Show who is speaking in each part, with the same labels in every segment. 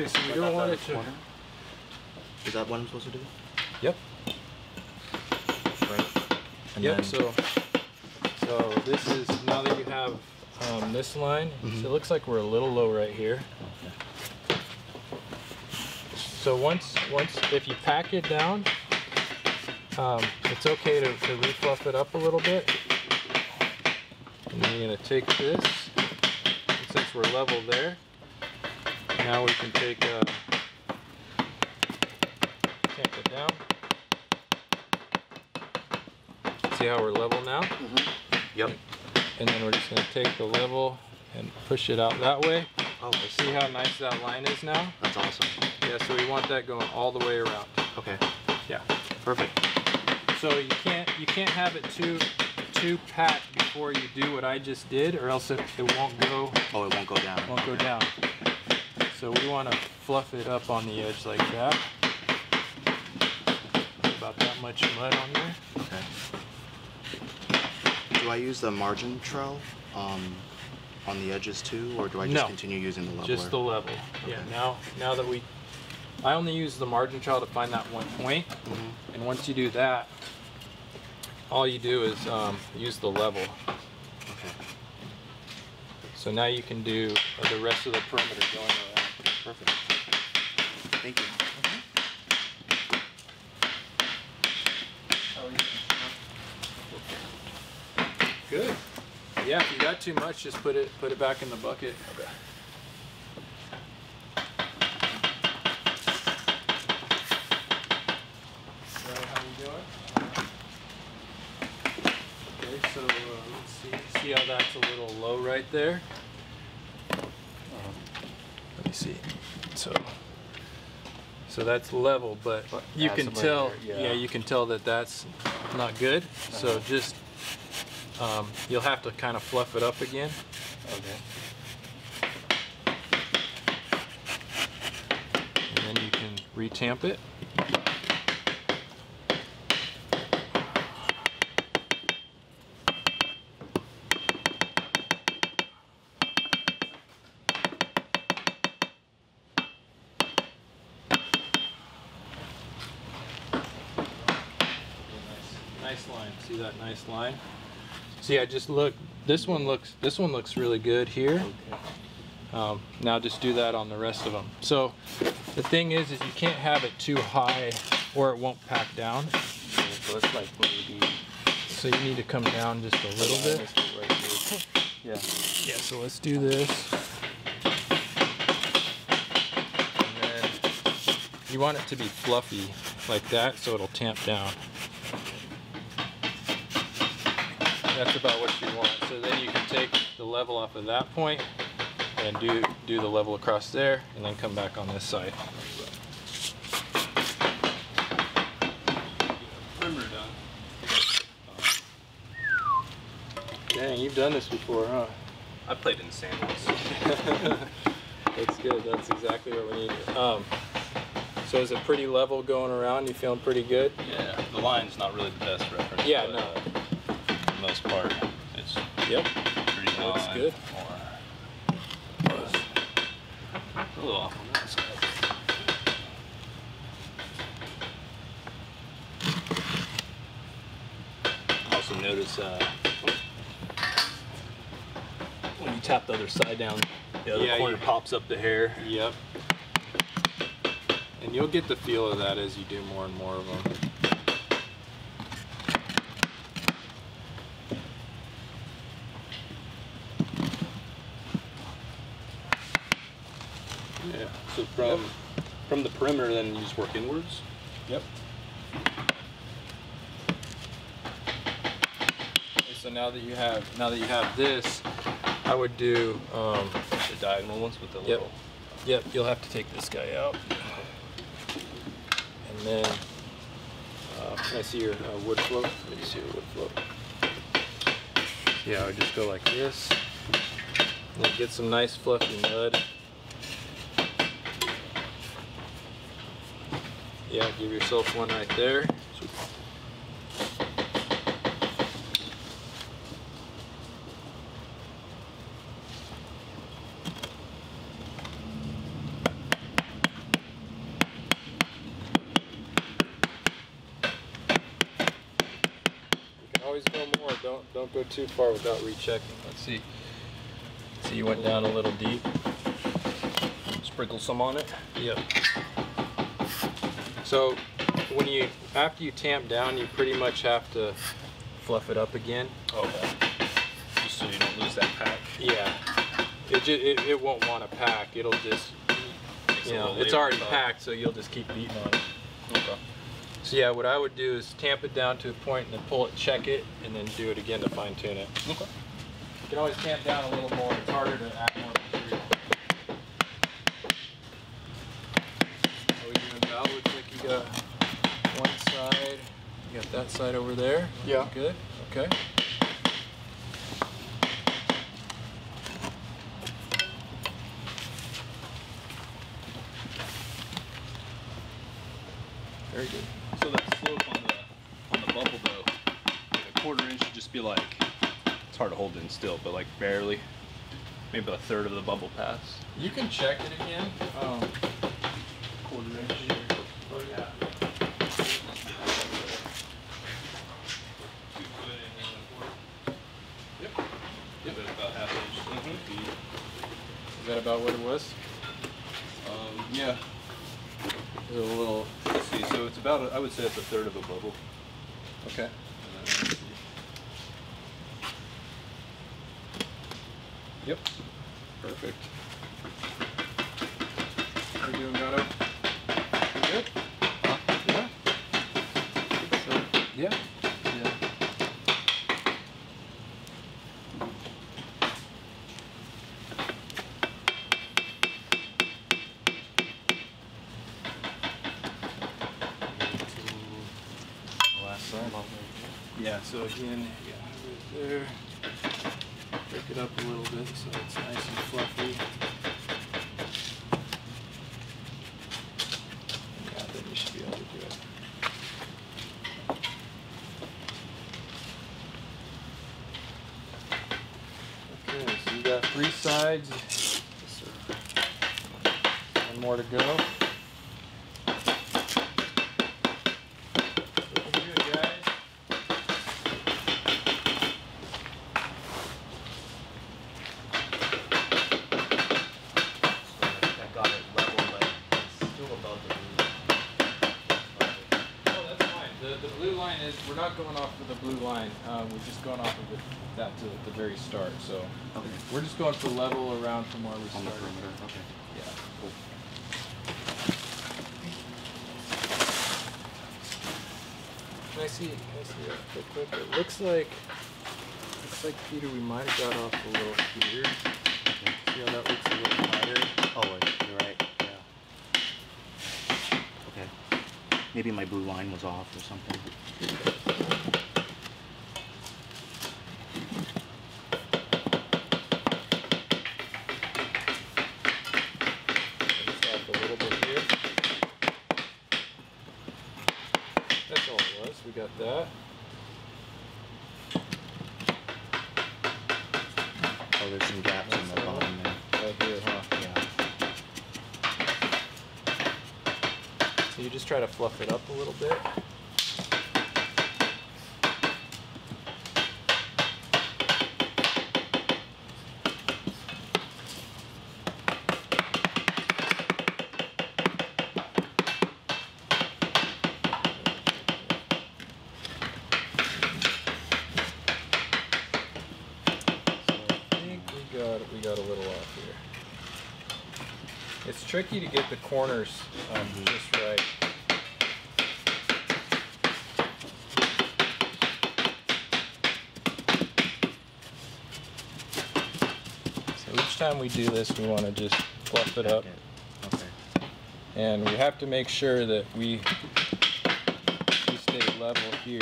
Speaker 1: Okay, so we don't want it to...
Speaker 2: Is that what I'm supposed to do?
Speaker 1: Yep.
Speaker 2: Right. And
Speaker 1: yep,
Speaker 2: then...
Speaker 1: so this is, now that you have this line, so it looks like we're a little low right here. Okay. So once if you pack it down, it's okay to refluff it up a little bit. And then you're going to take this, and since we're level there, now we can take tamp it down. See how we're level now?
Speaker 2: Yep.
Speaker 1: And then we're just going to take the level and push it out that way.
Speaker 2: Oh, I
Speaker 1: see how nice that line is now?
Speaker 2: That's awesome.
Speaker 1: Yeah, so we want that going all the way around.
Speaker 2: Okay.
Speaker 1: Yeah.
Speaker 2: Perfect.
Speaker 1: So you can't have it too packed before you do what I just did, or else it won't go.
Speaker 2: Oh, it won't go down.
Speaker 1: Won't go down. So we want to fluff it up on the edge like that. About that much mud on there.
Speaker 2: Okay. Do I use the margin trowel on the edges too, or do I just continue using the leveler?
Speaker 1: Just the level. Okay. Yeah. Now that I only use the margin trowel to find that one point, and once you do that, all you do is use the level.
Speaker 2: Okay.
Speaker 1: So now you can do the rest of the perimeter going around.
Speaker 2: Perfect. Thank you.
Speaker 1: Good. Yeah, if you got too much, just put it back in the bucket. Okay. How you doing? Okay, so let's see how that's a little low right there. Let me see. So that's level, but you can tell. Yeah, you can tell that that's not good. So just you'll have to kind of fluff it up again.
Speaker 2: Okay.
Speaker 1: And then you can re-tamp it. Nice line. See that nice line? See, I just look. This one looks really good here. Okay. Now just do that on the rest of them. So the thing is you can't have it too high, or it won't pack down.
Speaker 2: So it's like maybe.
Speaker 1: So you need to come down just a little bit.
Speaker 2: Right here. Yeah.
Speaker 1: Yeah. So let's do this. And then you want it to be fluffy like that, so it'll tamp down. That's about what you want. So then you can take the level off of that point and do the level across there, and then come back on this side. Primer done. Dang, you've done this before, huh?
Speaker 3: I played in sandals.
Speaker 1: That's good. That's exactly what we need. So is it pretty level going around? You feeling pretty good?
Speaker 3: Yeah. The line's not really the best reference.
Speaker 1: Yeah, no.
Speaker 3: For the most part, it's pretty line.
Speaker 1: Looks good.
Speaker 3: Or a little off on that side. Also notice when you tap the other side down, the other corner pops up the hair.
Speaker 1: Yep. And you'll get the feel of that as you do more and more of them.
Speaker 3: Yeah. So from the perimeter, then you just work inwards.
Speaker 1: Yep. Okay, so now that you have this, I would do
Speaker 3: the diagonal ones with the little.
Speaker 1: Yep. You'll have to take this guy out, and then can I see your wood float? Let me see your wood float. Yeah, I would just go like this, and then get some nice fluffy mud. Yeah, give yourself one right there. don't go too far without rechecking. Let's see. See, you went down a little deep.
Speaker 3: Sprinkle some on it.
Speaker 1: Yep. So after you tamp down, you pretty much have to fluff it up again.
Speaker 3: Okay. Just so you don't lose that pack.
Speaker 1: Yeah. It won't want to pack. It'll just, you know, it's already packed, so you'll just keep beating on it.
Speaker 3: Okay.
Speaker 1: So yeah, what I would do is tamp it down to a point and then pull it, check it, and then do it again to fine tune it.
Speaker 3: Okay.
Speaker 1: You can always tamp down a little more. It's harder to add more material. How are we doing, Val? Looks like you got one side. You got that side over there.
Speaker 2: Yeah.
Speaker 1: Good. Okay. Very good.
Speaker 3: So that slope on the bubble though, like a quarter inch should just be like, it's hard to hold in still, but like barely, maybe a third of the bubble pass.
Speaker 1: You can check it again.
Speaker 3: Quarter inch here.
Speaker 1: Oh yeah. Yep.
Speaker 3: Yep. About half inch. Mm-hmm.
Speaker 1: Is that about what it was?
Speaker 3: Yeah.
Speaker 1: A little.
Speaker 3: Let's see. So it's about, I would say it's a third of a bubble.
Speaker 1: Okay.
Speaker 3: And then let's see.
Speaker 1: Yep. Perfect. How you doing, Gato? You good? Yeah. So, yeah. Yeah.
Speaker 2: Last side.
Speaker 1: Yeah, so again, yeah, right there. Break it up a little bit so it's nice and fluffy. Yeah, then you should be able to do it. Okay, so you got 3 sides. One more to go. Looking good, guys.
Speaker 2: I got it level, but it's still above the
Speaker 1: Oh, that's fine. The blue line is, we're not going off of the blue line. We're just going off of that to the very start. So
Speaker 2: Okay.
Speaker 1: we're just going for level around from where we
Speaker 2: on the
Speaker 1: started.
Speaker 2: perimeter. Okay.
Speaker 1: Yeah.
Speaker 2: Cool.
Speaker 1: Can I see that real quick? It looks like Peter, we might have got off a little here. See how that looks a little higher?
Speaker 2: Oh, you're right. Yeah. Okay. Maybe my blue line was off or something.
Speaker 1: Just off a little bit here. That's all it was. We got that.
Speaker 2: Oh, there's some gaps in the bottom there.
Speaker 1: Right here, huh?
Speaker 2: Yeah.
Speaker 1: So you just try to fluff it up a little bit. We got a little off here. It's tricky to get the corners just right. So each time we do this, we want to just fluff it up.
Speaker 2: Okay.
Speaker 1: And we have to make sure that we stay level here.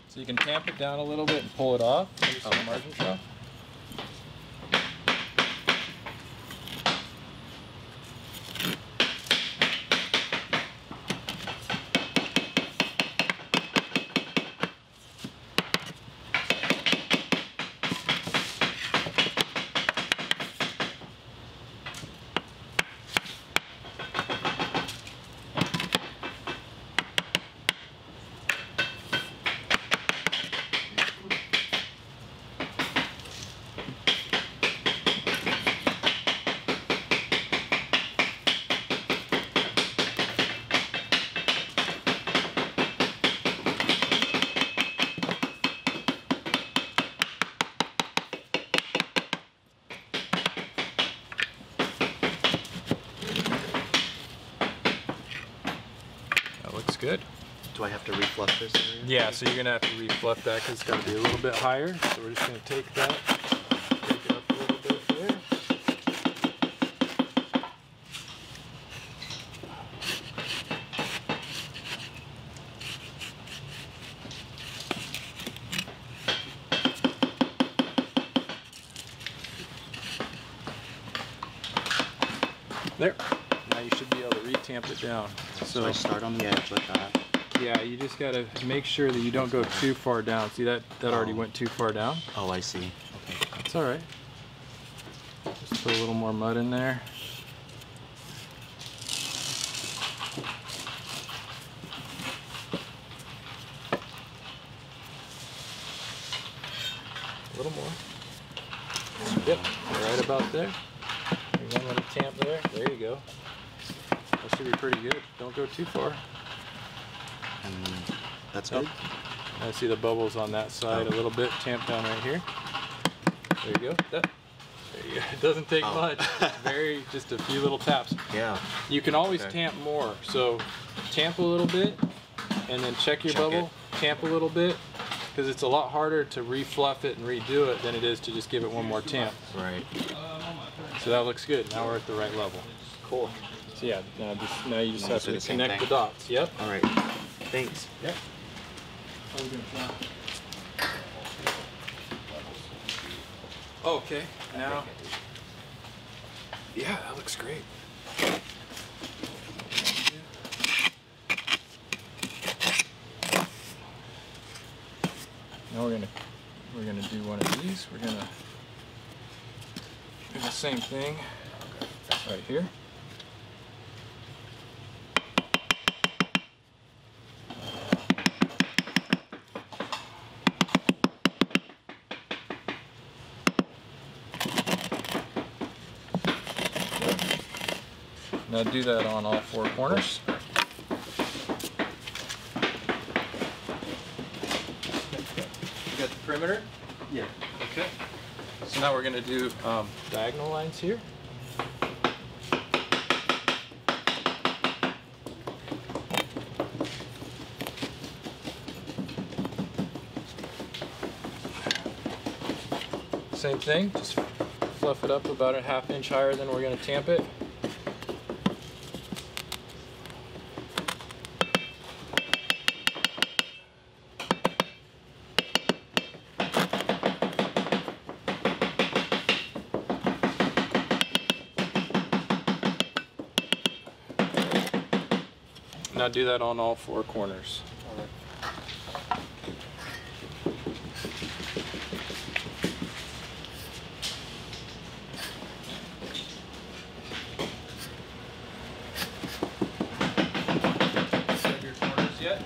Speaker 1: So you can tamp it down a little bit and pull it off. Maybe some margin off. good.
Speaker 2: Do I have to refluff this area?
Speaker 1: Yeah, so you're gonna have to refluff that because it's gotta be a little bit higher. So we're just gonna take that, take it up a little bit there. There. Now you should be able to re-tamp it down.
Speaker 2: So I start on the edge like that.
Speaker 1: Yeah, you just gotta make sure that you don't go too far down. See that already went too far down?
Speaker 2: Oh, I see. Okay.
Speaker 1: That's all right. Just put a little more mud in there. A little more. Yep, right about there. One little tamp there. There you go. That should be pretty good. Don't go too far.
Speaker 2: And that's good.
Speaker 1: I see the bubbles on that side a little bit. Tamp down right here. There you go. There you go. It doesn't take much. It's just a few little taps.
Speaker 2: Yeah.
Speaker 1: You can always tamp more. So tamp a little bit, and then check your bubble. Tamp a little bit, because it's a lot harder to refluff it and redo it than it is to just give it one more tamp.
Speaker 2: Right.
Speaker 1: So that looks good. Now we're at the right level.
Speaker 2: Cool.
Speaker 1: So yeah, now you just have to
Speaker 2: the
Speaker 1: connect the dots. Yep.
Speaker 2: All right. Thanks.
Speaker 1: Yep. Okay. Now. Yeah, that looks great. Now we're gonna do one of these. We're gonna do the same thing right here. Now do that on all four corners. You got the perimeter?
Speaker 2: Yeah.
Speaker 1: Okay. So now we're going to do diagonal lines here. Same thing, just fluff it up about a ½ inch higher than we're going to tamp it. Now do that on all four corners. Set your corners yet?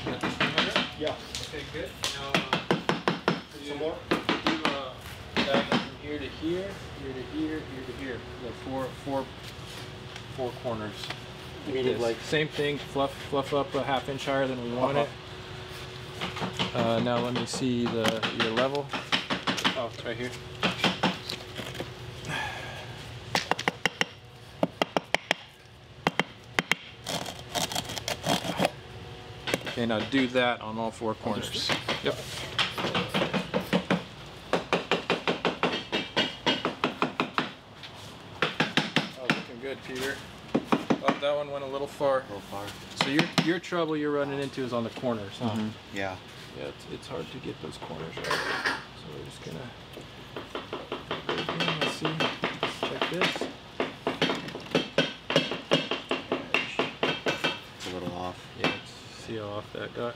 Speaker 1: Got the perimeter? Yeah. Okay, good. Now, some more? Do diagonal from here to here, here to here, here to here. The four corners.
Speaker 2: Meaning like
Speaker 1: same thing, fluff up a ½ inch higher than we want it. Now let me see your level. Oh, it's right here. Okay, now do that on all four corners. Yep. Oh, looking good, Peter. Oh, that one went a little far.
Speaker 2: a little far.
Speaker 1: So your trouble you're running into is on the corners, huh?
Speaker 2: Mm-hmm. Yeah.
Speaker 1: Yeah, it's hard to get those corners right. So we're just gonna let's see. Check this.
Speaker 2: It's a little off.
Speaker 1: Yeah, let's see how off that got.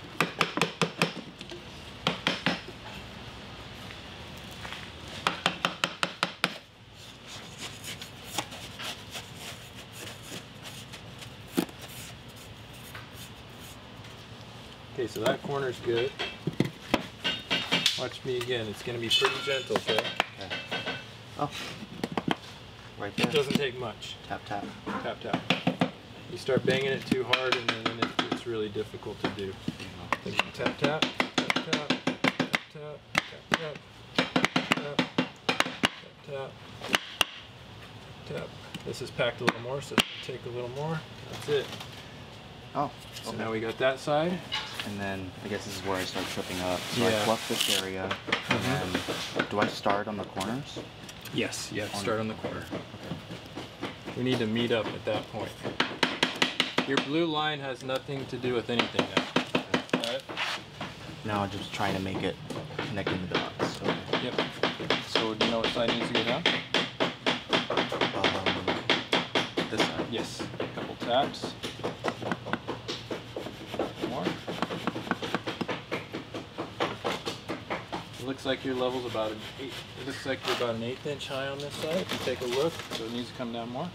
Speaker 1: Okay, so that corner's good. Watch me again. It's going to be pretty gentle, okay?
Speaker 2: Okay. Oh. Right there.
Speaker 1: It doesn't take much.
Speaker 2: Tap, tap.
Speaker 1: Tap, tap. You start banging it too hard and then it's really difficult to do. Tap, tap, tap, tap, tap, tap, tap, tap, tap, tap. This is packed a little more, so it's going to take a little more. That's it.
Speaker 2: Oh,
Speaker 1: So now we got that side.
Speaker 2: and then I guess this is where I start tripping up. So
Speaker 1: Yeah.
Speaker 2: I fluff this area, and then do I start on the corners?
Speaker 1: Yes, you have to start on the corner. We need to meet up at that point. Your blue line has nothing to do with anything now. Alright?
Speaker 2: Now I'm just trying to make it connecting the dots. Okay.
Speaker 1: Yep. So do you know what side needs to go down?
Speaker 2: This side.
Speaker 1: Yes. A couple taps. More. It looks like your level's about an 8. It looks like you're about an 1/8 inch high on this side. If you take a look, so it needs to come down more.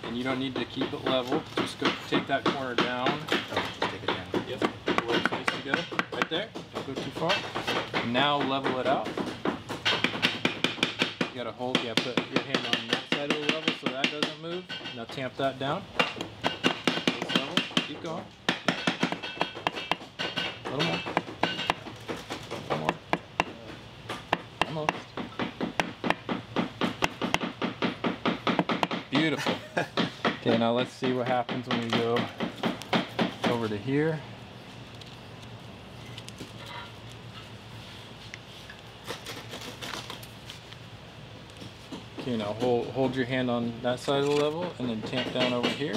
Speaker 1: And you don't need to keep it level. Just go take that corner down.
Speaker 2: Oh, just take it down.
Speaker 1: Yep. Where it needs to go. Right there. Don't go too far. Now level it out. You gotta hold. Yeah, put your hand on that side of the level so that doesn't move. Now tamp that down. This level. Keep going. A little more. A little more. Almost. Beautiful. Okay, now let's see what happens when we go over to here. Okay, now hold your hand on that side of the level and then tamp down over here.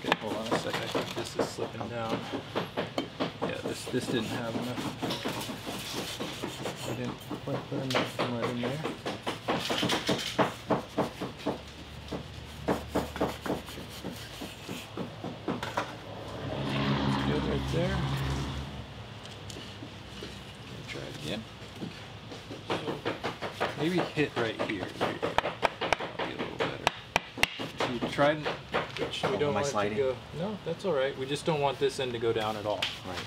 Speaker 1: Okay, hold on a sec. I think this is slipping down. Yeah, this didn't have enough. I didn't quite put enough right in there. There. Try it again. So maybe hit right here. There you go. That'll be a little better. You tried, which we don't want it to go. No, that's all right. We just don't want this end to go down at all.
Speaker 2: Right.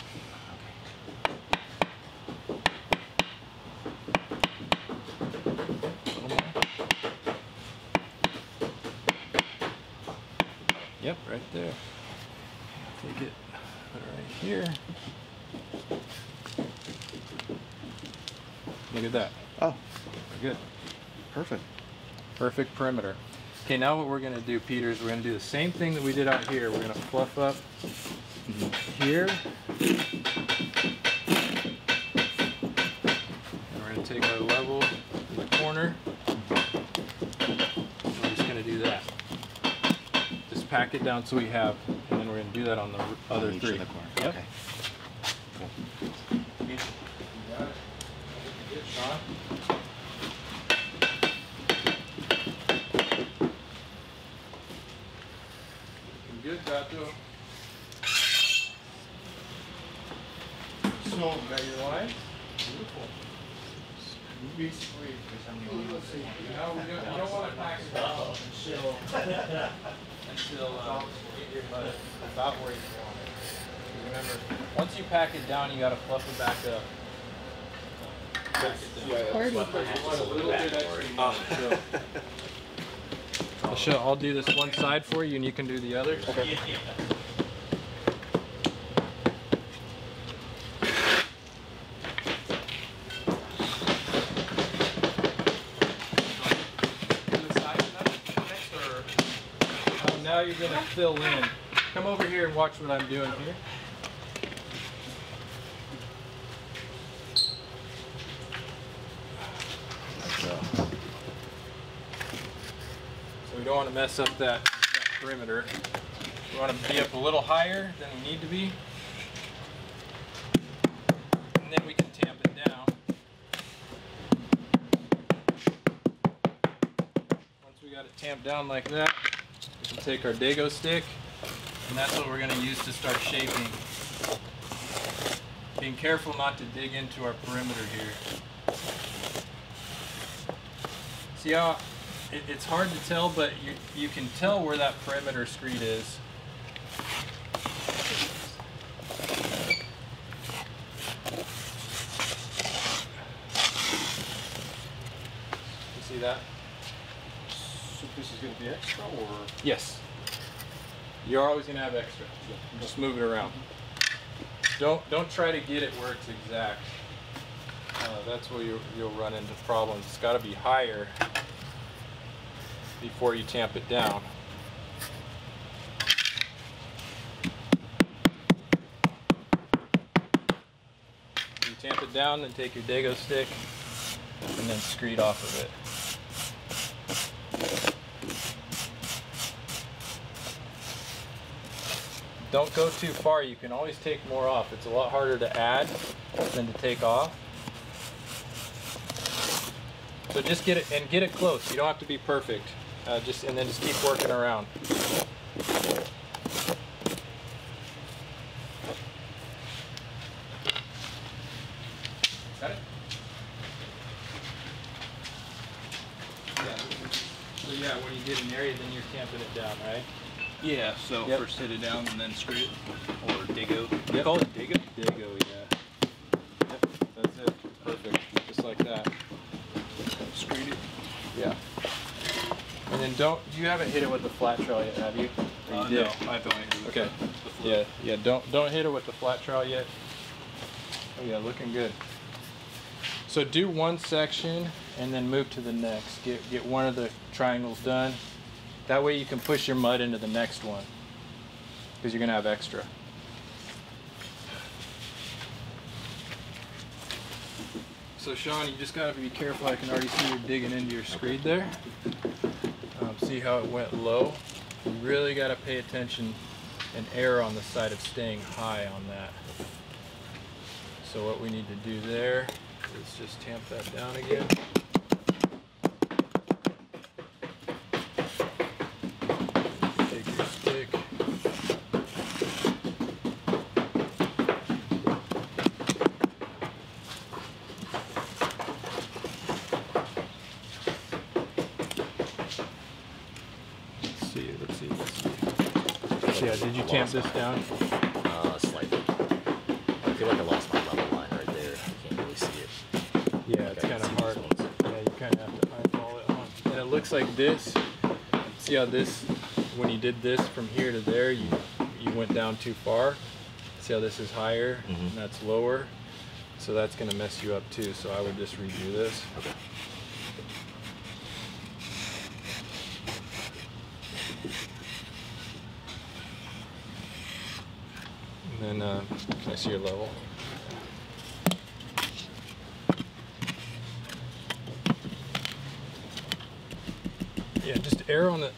Speaker 1: A little more. Yep, right there. Take it. Put it right here. Look at that.
Speaker 2: Oh,
Speaker 1: We're good.
Speaker 2: perfect.
Speaker 1: Perfect perimeter. Okay, now what we're going to do, Peter, is we're going to do the same thing that we did out here. We're going to fluff up here. And we're going to take our level in the corner. We're just going to do that. Just pack it down so we have, and then we're going to do that on the other
Speaker 2: On each
Speaker 1: three.
Speaker 2: of the corner.
Speaker 1: Yep.
Speaker 2: Okay. Cool.
Speaker 1: You got it. Good, Sean. Good, Gato. So, got your line? Beautiful. Be sweet. Now we don't want to pack it down until get your butt about where you want it. Remember, once you pack it down, you got to fluff it back up. Pack it down. You want a little bit extra. I'll do this one side for you, and you can do the other. Okay. Now you're going to fill in. Come over here and watch what I'm doing here. So we don't want to mess up that perimeter. We want to be up a little higher than we need to be. And then we can tamp it down. Once we got it tamped down like that, we can take our Dago stick, and that's what we're going to use to start shaping. Being careful not to dig into our perimeter here. See how it's hard to tell, but you can tell where that perimeter screed is. You see that?
Speaker 3: So this is going to be extra, or?
Speaker 1: Yes. You're always going to have extra. Just move it around. Don't try to get it where it's exact. That's where you'll run into problems. It's got to be higher before you tamp it down. You tamp it down, then take your Dago stick and then screed off of it. Don't go too far. You can always take more off. It's a lot harder to add than to take off. So just get it, and get it close. You don't have to be perfect. And then just keep working around. Got it? Yeah. So yeah, when you get an area, then you're tamping it down, right?
Speaker 3: Yeah, so
Speaker 1: Yep.
Speaker 3: first hit it down and then screw it. Or Dago.
Speaker 1: Yep.
Speaker 3: You call it Dago?
Speaker 1: Dago, yeah. Yep, that's it. Perfect. Just like that.
Speaker 3: Screwed it.
Speaker 1: Yeah. And then you haven't hit it with the flat trowel yet, have you? Or you
Speaker 3: No,
Speaker 1: did?
Speaker 3: I've only hit it with
Speaker 1: Okay.
Speaker 3: the flip.
Speaker 1: Yeah, don't hit it with the flat trowel yet. Oh yeah, looking good. So do one section and then move to the next. Get one of the triangles done. That way you can push your mud into the next one, because you're gonna have extra. So Sean, you just gotta be careful. I can already see you're digging into your screed there. See how it went low? You really gotta pay attention and err on the side of staying high on that. So what we need to do there is just tamp that down again. Take your stick. Let's see. Yeah, did you tamp this down?
Speaker 4: Slightly. I feel like I lost my level line right there. I can't really see it.
Speaker 1: Yeah, it's kind of hard. Yeah, you kind of have to eyeball it on. And it looks like this. See how this, when you did this from here to there, you went down too far. See how this is higher and that's lower? So that's going to mess you up too. So I would just redo this.
Speaker 4: Okay.
Speaker 1: And then, can I see your level? Yeah, just err on the,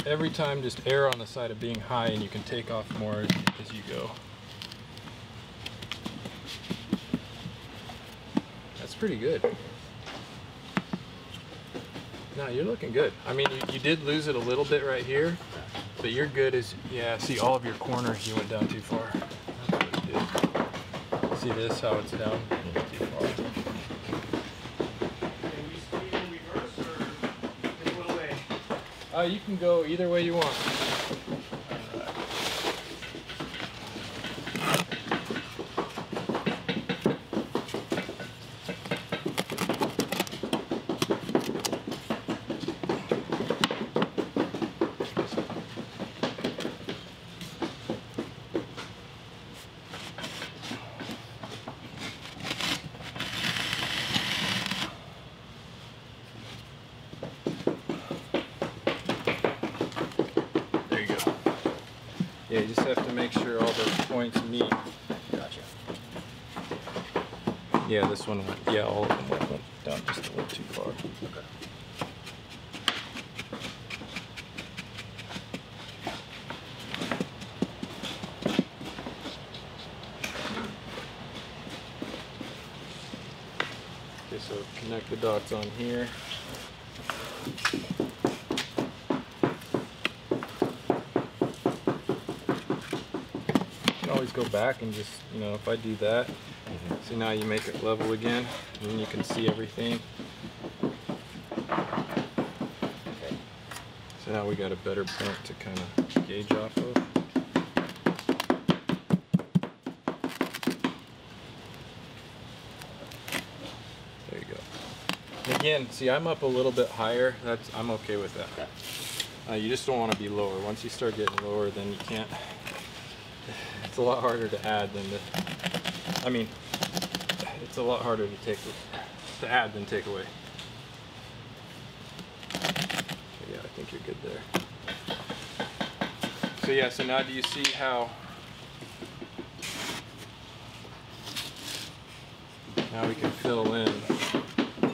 Speaker 1: every time just err on the side of being high, and you can take off more as you go. That's pretty good. No, you're looking good. I mean, you did lose it a little bit right here, but you're good as, yeah, see all of your corners, you went down too far. That's what you did. See this, how it's down too far. You can go either way you want. Yeah, you just have to make sure all those points meet.
Speaker 4: Gotcha.
Speaker 1: Yeah, this one went, yeah, all of them went down just a little too far.
Speaker 4: Okay.
Speaker 1: Okay, so connect the dots on here. Always go back and just, you know, if I do that, so now you make it level again, and then you can see everything.
Speaker 4: Okay.
Speaker 1: So now we got a better point to kind of gauge off of. There you go. And again, see, I'm up a little bit higher. I'm okay with that.
Speaker 4: Okay.
Speaker 1: You just don't want to be lower. Once you start getting lower, then you can't it's a lot harder to add than I mean, it's a lot harder to add than take away. Yeah, I think you're good there. So yeah, so now do you see how now we can fill in like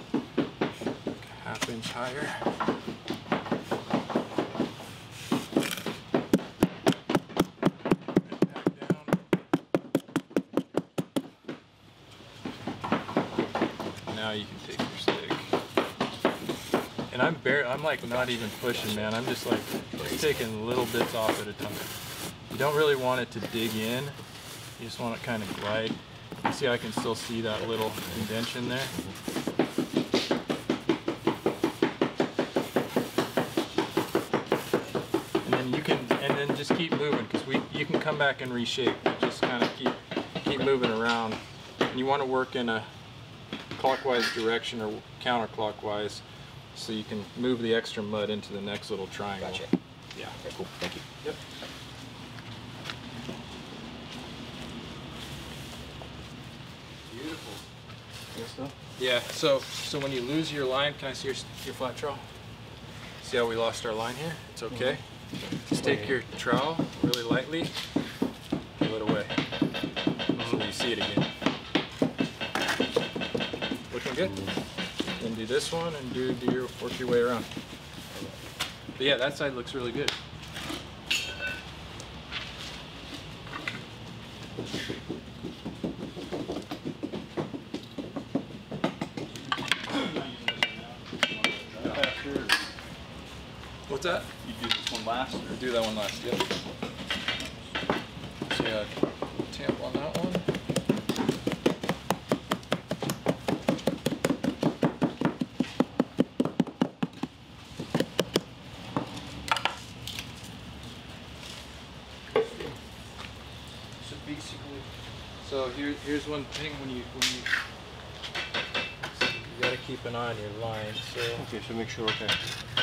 Speaker 1: a 1/2 inch higher. Now you can take your stick. And I'm like not even pushing, man. I'm just like taking little bits off at a time. You don't really want it to dig in. You just want it kind of glide. You see, I can still see that little indentation there. And then just keep moving, because you can come back and reshape. Just kind of keep moving around. And you want to work in a clockwise direction or counterclockwise, so you can move the extra mud into the next little triangle.
Speaker 4: Gotcha.
Speaker 1: Yeah.
Speaker 4: Okay, cool. Thank you.
Speaker 1: Yep.
Speaker 3: Beautiful. Good stuff.
Speaker 1: Yeah. So when you lose your line, can I see your flat trowel? See how we lost our line here? It's okay. Just take your trowel really lightly, pull it away, so you see it again. Looking good? Then do this one and work your way around. But yeah, that side looks really good. What's that?
Speaker 3: You do this one last? Or?
Speaker 1: Do that one last, yep. So yeah, tamp on that one. So basically, here's one thing when you gotta keep an eye on your line. So
Speaker 2: Okay, so make sure, okay.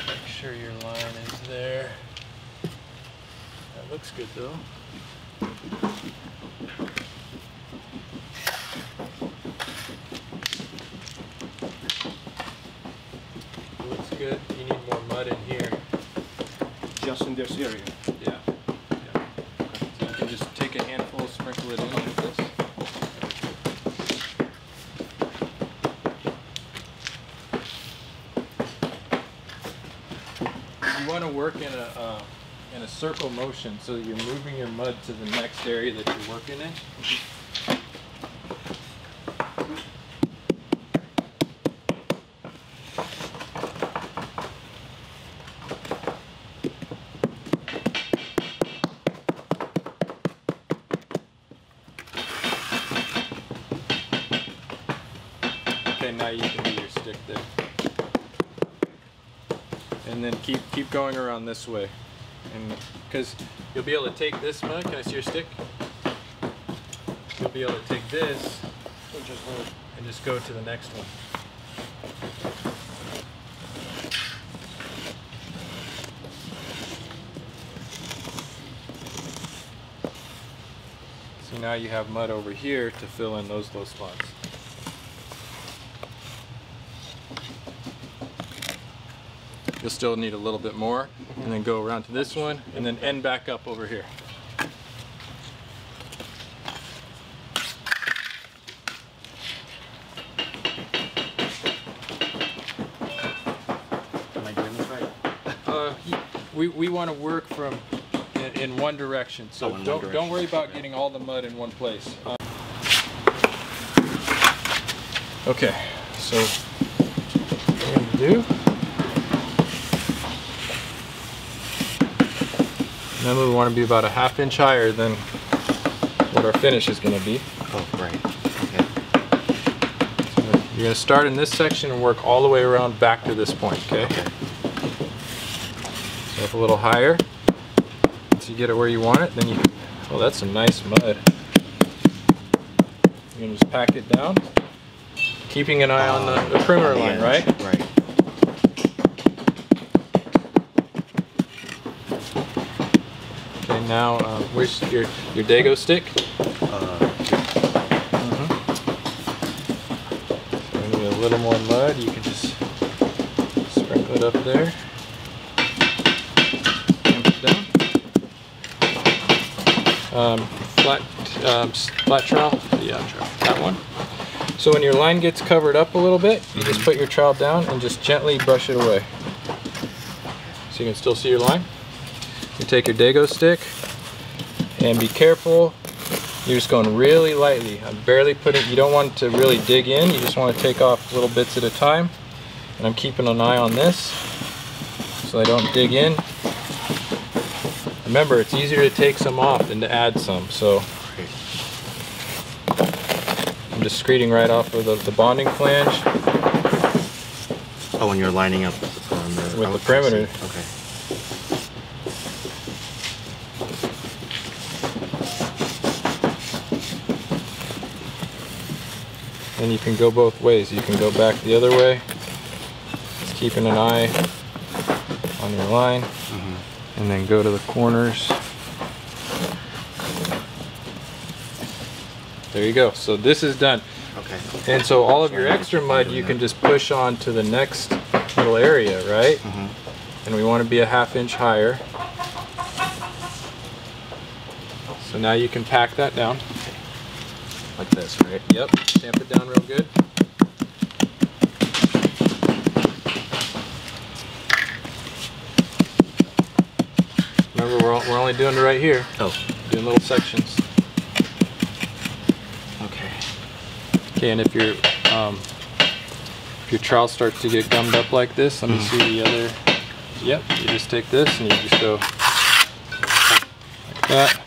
Speaker 1: make sure your line is there. That looks good though. Looks good. You need more mud in here.
Speaker 3: Just in this area.
Speaker 1: Yeah. Yeah. So you can just take a handful, sprinkle it in like this. You want to work in a circle motion, so that you're moving your mud to the next area that you're working in. Okay, now you can do your stick there. And then keep going around this way. And because you'll be able to take this mud, can I see your stick? You'll be able to take this and just go to the next one. So now you have mud over here to fill in those low spots. You'll still need a little bit more, and then go around to this one, and then end back up over here.
Speaker 2: Am I doing this right?
Speaker 1: We want to work from in one direction, so don't worry about getting all the mud in one place. Okay, so what we're going to do. Remember, we want to be about a 1/2 inch higher than what our finish is going to be.
Speaker 2: Oh, right. Okay.
Speaker 1: So you're going to start in this section and work all the way around back to this point, okay? So up a little higher. Once you get it where you want it, then oh, that's some nice mud. You're going to just pack it down, keeping an eye on the perimeter line, right?
Speaker 2: Right.
Speaker 1: And Now, where's your Dago stick? So we need a little more mud. You can just sprinkle it up there. Tamp it down. Flat trowel. Yeah, that one. So when your line gets covered up a little bit, you just put your trowel down and just gently brush it away. So you can still see your line. You take your Dago stick and be careful. You're just going really lightly. I'm barely putting, you don't want to really dig in. You just want to take off little bits at a time. And I'm keeping an eye on this so I don't dig in. Remember, it's easier to take some off than to add some. So I'm just screeding right off of the bonding flange.
Speaker 2: Oh, when you're lining up on
Speaker 1: with the perimeter.
Speaker 2: Okay.
Speaker 1: And you can go both ways. You can go back the other way, just keeping an eye on your line, and then go to the corners. There you go. So this is done.
Speaker 2: Okay.
Speaker 1: And so all of your extra mud you can just push on to the next little area, right? And we want to be a ½ inch higher. So now you can pack that down. Like this, right? Yep. Tamp it down real good. Remember, we're only doing it right here.
Speaker 4: Oh.
Speaker 1: Doing little sections. Okay, and if your trowel starts to get gummed up like this, let me see the other. Yep, you just take this and you just go like that.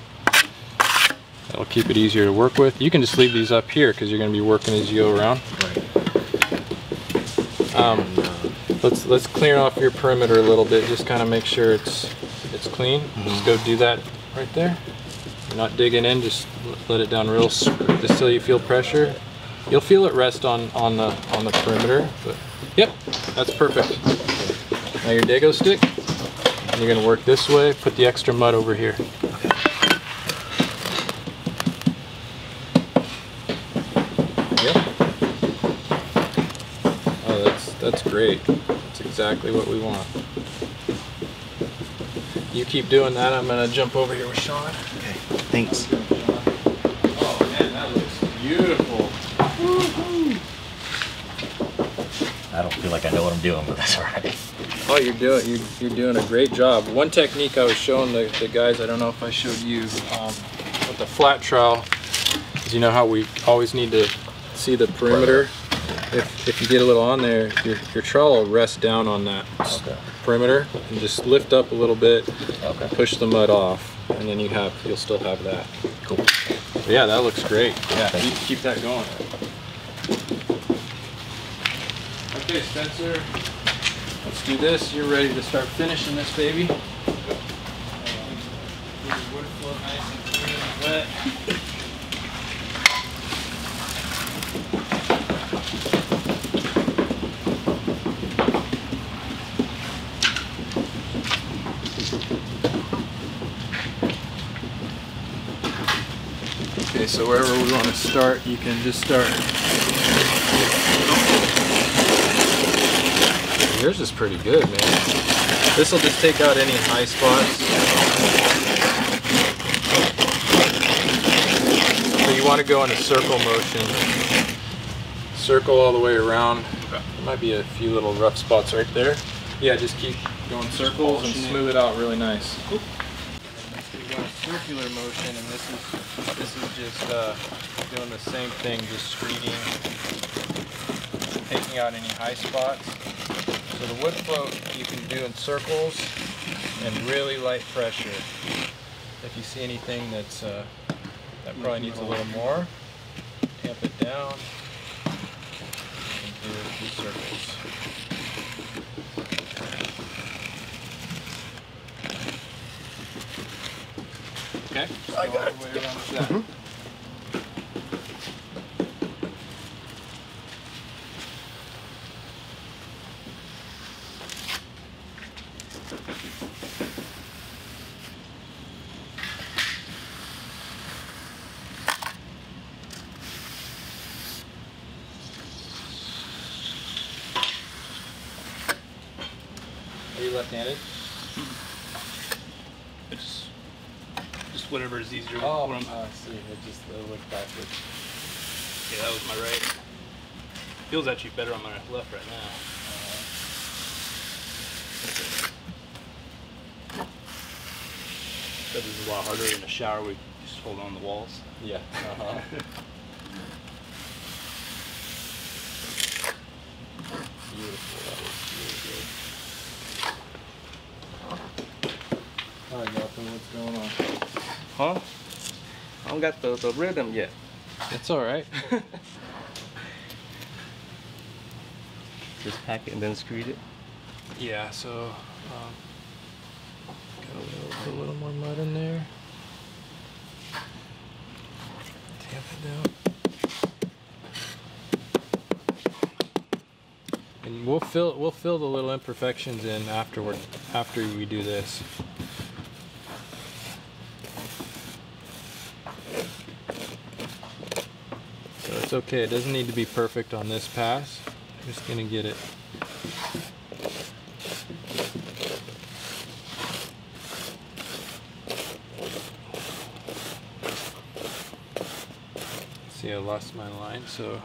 Speaker 1: That'll keep it easier to work with. You can just leave these up here because you're going to be working as you go around. Right. Let's clear off your perimeter a little bit. Just kind of make sure it's clean. Just go do that right there. You're not digging in. Just let it down real, just till you feel pressure. You'll feel it rest on the perimeter. But yep, that's perfect. Now your Dago stick. You're going to work this way. Put the extra mud over here. That's great. That's exactly what we want. You keep doing that. I'm gonna jump over here with Sean.
Speaker 2: Okay, thanks.
Speaker 1: Oh man, that looks beautiful.
Speaker 4: I don't feel like I know what I'm doing, but that's all right.
Speaker 1: Oh, you're doing a great job. One technique I was showing the guys, I don't know if I showed you, with the flat trowel, is you know how we always need to see the perimeter. If you get a little on there, your trowel will rest down on that perimeter and just lift up a little bit, push the mud off, and then you'll still have that.
Speaker 4: Cool.
Speaker 1: But yeah, that looks great. Yeah, keep that going. Okay, Spencer, let's do this. You're ready to start finishing this baby. Get your wood float nice and clean and wet. Okay, so wherever we want to start, you can just start. Yours is pretty good, man. This will just take out any high spots. So you want to go in a circle motion. Circle all the way around. There might be a few little rough spots right there. Yeah, just keep going circles and smooth it out really nice. You're going circular motion, and this is just doing the same thing, just screeding, taking out any high spots. So the wood float you can do in circles and really light pressure. If you see anything that probably needs a little more, tamp it down and do a few circles. Okay, I got it. All the way around to that. left-handed?
Speaker 3: It's just whatever is easier.
Speaker 1: Oh,
Speaker 3: when
Speaker 1: I see. It just looked backwards.
Speaker 3: Yeah, that was my right. Feels actually better on my left right now. But this is a lot harder in the shower. We just hold on the walls.
Speaker 1: Yeah. Beautiful. That is really good. All right, Galton, what's going on?
Speaker 5: Huh? I don't got the rhythm yet.
Speaker 1: It's all right.
Speaker 5: Just pack it and then screed it.
Speaker 1: Yeah. So, got a little more mud in there. Tamp it down. And we'll fill the little imperfections in after we do this. So it's okay. It doesn't need to be perfect on this pass. I'm just gonna get it. See, I lost my line, so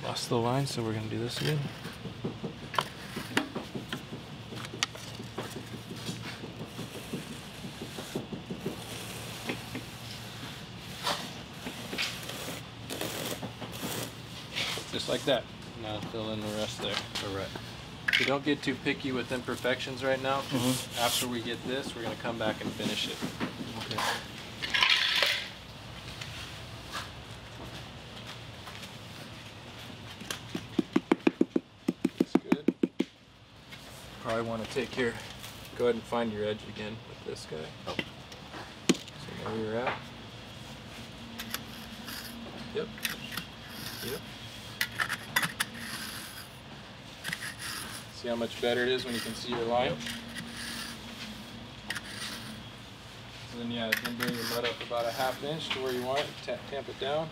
Speaker 1: lost the line, so we're gonna do this again. Just like that. Now fill in the rest there.
Speaker 5: All right.
Speaker 1: So don't get too picky with imperfections right now, 'cause after we get this, we're gonna come back and finish it.
Speaker 5: Okay.
Speaker 1: Looks good. Probably want to take your, go ahead and find your edge again with this guy.
Speaker 5: Oh.
Speaker 1: So where you're at. Yep. Yep. See how much better it is when you can see your line? So then then bring your mud up about a ½ inch to where you want it, tamp it down.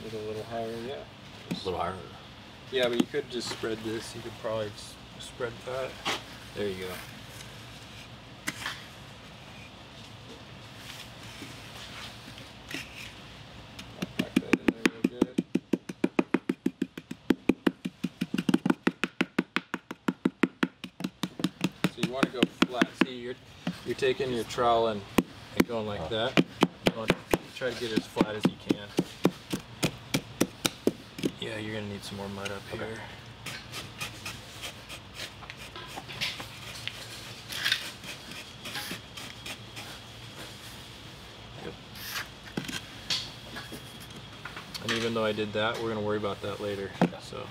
Speaker 1: Get a little higher, yeah.
Speaker 4: A little harder.
Speaker 1: Yeah, but you could just spread this. You could probably just spread that. There you go. Pack that in there real good. So you want to go flat. See, you're taking your trowel and going like that. You want to try to get it as flat as you can. Yeah, you're gonna need some more mud up here. Yep. And even though I did that, we're gonna worry about that later. So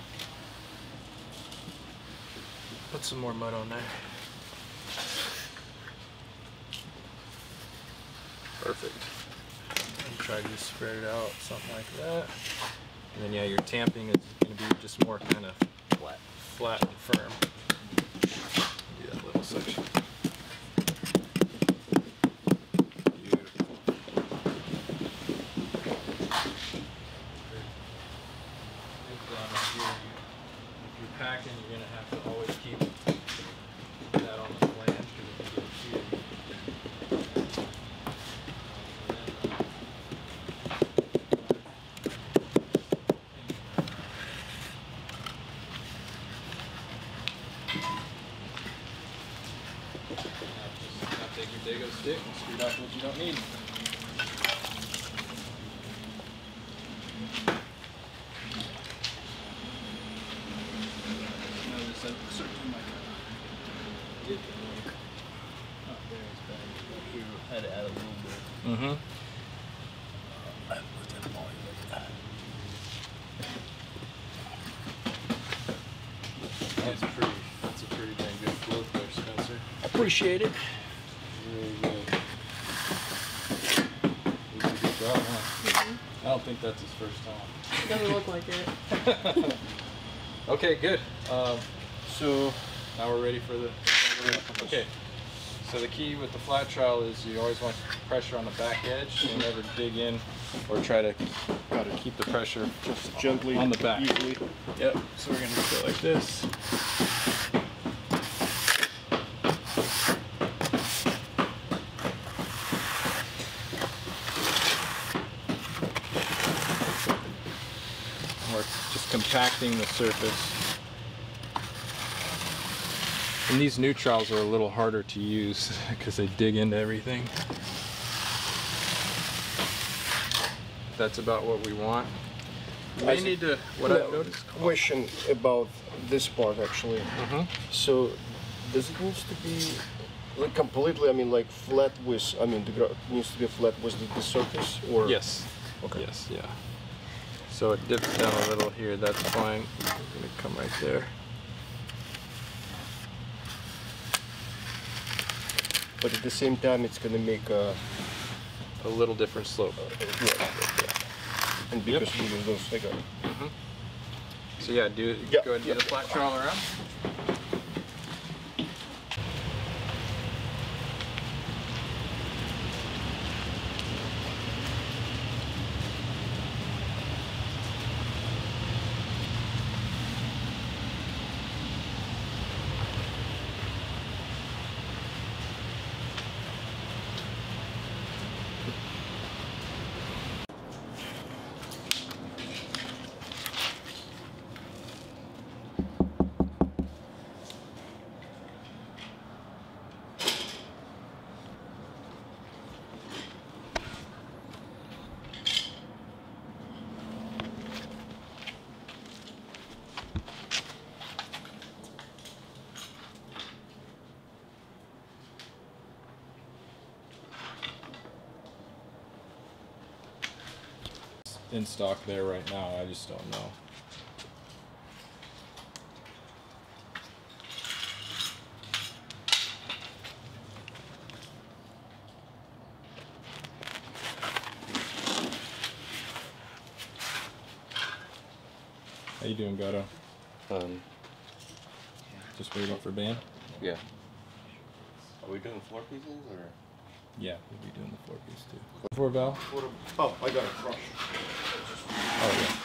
Speaker 1: put some more mud on there. Perfect. And try to just spread it out, something like that. And then yeah, your tamping is going to be just more kind of flat and firm. Do that little section. Beautiful. Down here, if you're packing, you're going to have to always keep that on the flange because if you get too take your Dago stick and screw out what you don't need.
Speaker 5: Had to add a little bit.
Speaker 1: Mm-hmm.
Speaker 5: I looked at them all yet.
Speaker 1: That's a pretty dang good float there, Spencer.
Speaker 5: Appreciate it.
Speaker 1: Really good. You did a good job, huh? I don't think that's his first time.
Speaker 6: It doesn't look like it.
Speaker 1: Okay, good. So now we're ready for the. Okay. So the key with the flat trowel is you always want pressure on the back edge. So you never dig in or try to keep the pressure
Speaker 6: Just gently,
Speaker 1: on the back.
Speaker 6: easily.
Speaker 1: Yep. So we're gonna just go like this. We're just compacting the surface. And these neutrals are a little harder to use because they dig into everything. That's about what we want. You may need to, what I've noticed.
Speaker 6: Question about this part actually. So, does it need to be like completely? I mean, like flat with. I mean, the ground needs to be flat with the surface, or
Speaker 1: Yes.
Speaker 6: Okay.
Speaker 1: Yes, yeah. So it dips down a little here, that's fine. It's gonna come right there.
Speaker 6: But at the same time, it's gonna make a.
Speaker 1: A little different slope.
Speaker 6: And because we use those, I got it.
Speaker 1: So yeah, go ahead and do the flat trowel around. In stock there right now, I just don't know. How you doing, Gato? Just waiting for band?
Speaker 5: Yeah. Are we doing floor pieces or?
Speaker 1: Yeah, we'll be doing the floor piece too. Before Val?
Speaker 6: Oh, I got it. Rush.
Speaker 1: Oh yeah.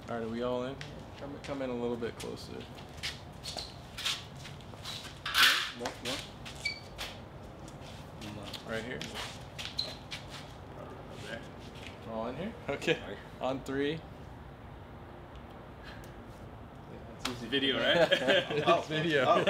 Speaker 1: All right, are we all in? Come in a little bit closer. Right here. There. We're all in here? Okay. On 3. That's easy video, right? It's video.